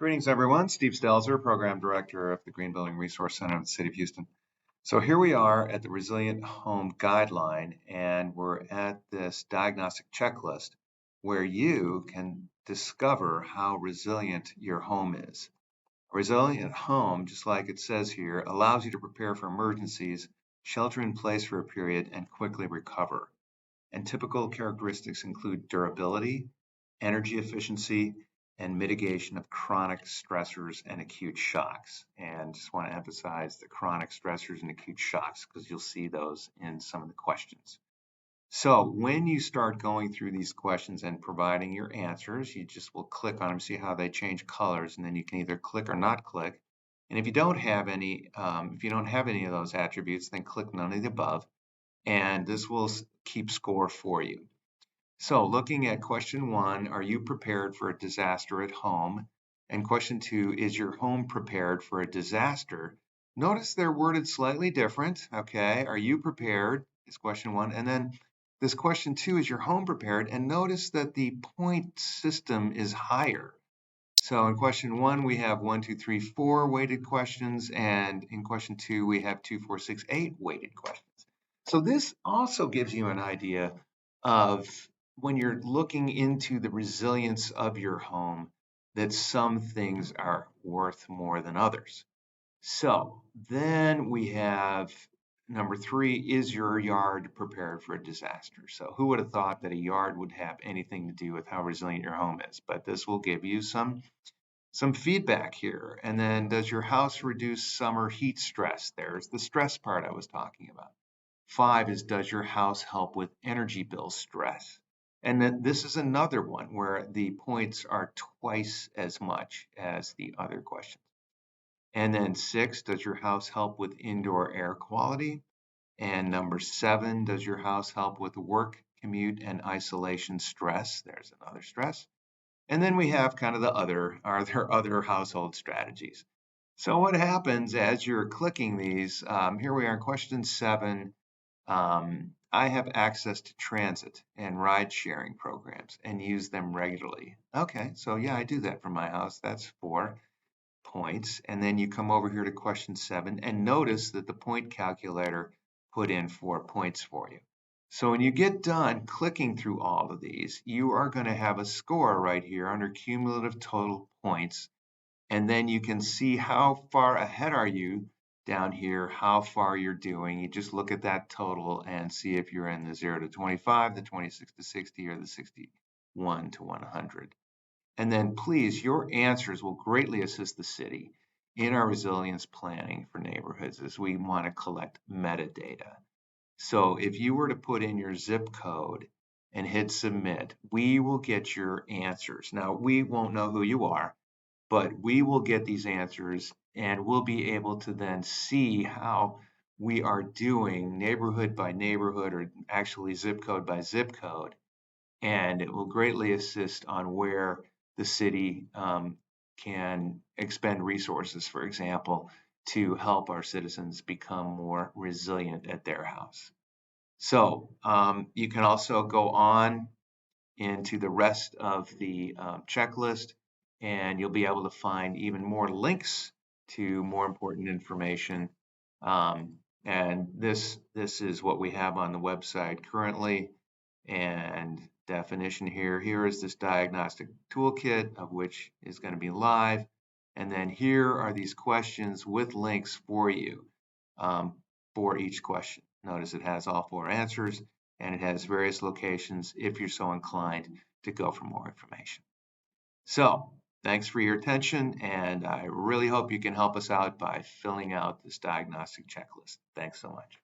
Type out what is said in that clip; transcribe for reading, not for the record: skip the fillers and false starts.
Greetings, everyone. Steve Stelzer, Program Director of the Green Building Resource Center of the City of Houston. So here we are at the Resilient Home Guideline, and we're at this diagnostic checklist where you can discover how resilient your home is. A resilient home, just like it says here, allows you to prepare for emergencies, shelter in place for a period, and quickly recover. And typical characteristics include durability, energy efficiency, and mitigation of chronic stressors and acute shocks. And just want to emphasize the chronic stressors and acute shocks because you'll see those in some of the questions. So when you start going through these questions and providing your answers, you just will click on them, see how they change colors, and then you can either click or not click. And if you don't have any of those attributes, then click none of the above, and this will keep score for you. So looking at question 1, are you prepared for a disaster at home? And question 2, is your home prepared for a disaster? Notice they're worded slightly different, okay? Are you prepared is question 1. And then this question 2, is your home prepared? And notice that the point system is higher. So in question 1, we have 1, 2, 3, 4 weighted questions. And in question 2, we have 2, 4, 6, 8 weighted questions. So this also gives you an idea of when you're looking into the resilience of your home, that some things are worth more than others. So then we have number 3, is your yard prepared for a disaster? So who would have thought that a yard would have anything to do with how resilient your home is? But this will give you some feedback here. And then, does your house reduce summer heat stress? There's the stress part I was talking about. 5 is, does your house help with energy bill stress? And then this is another one where the points are twice as much as the other questions. And then 6, does your house help with indoor air quality? And number 7, does your house help with work, commute, and isolation stress? There's another stress. And then we have kind of are there other household strategies? So what happens as you're clicking these, here we are in question 7, I have access to transit and ride sharing programs and use them regularly. Okay, so yeah, I do that for my house. That's 4 points. And then you come over here to question 7 and notice that the point calculator put in 4 points for you. So when you get done clicking through all of these, you are going to have a score right here under cumulative total points. And then you can see how far ahead are you down here, how far you're doing. You just look at that total and see if you're in the 0 to 25, the 26 to 60, or the 61 to 100. And then please, your answers will greatly assist the city in our resilience planning for neighborhoods as we want to collect metadata. So if you were to put in your zip code and hit submit, we will get your answers. Now, we won't know who you are, but we will get these answers and we'll be able to then see how we are doing neighborhood by neighborhood, or actually zip code by zip code. And it will greatly assist on where the city can expend resources, for example, to help our citizens become more resilient at their house. So you can also go on into the rest of the checklist, and you'll be able to find even more links to more important information. And this is what we have on the website currently. And definition here. Here is this diagnostic toolkit, of which is going to be live. And then here are these questions with links for you for each question. Notice it has all 4 answers, and it has various locations if you're so inclined to go for more information. So thanks for your attention, and I really hope you can help us out by filling out this diagnostic checklist. Thanks so much.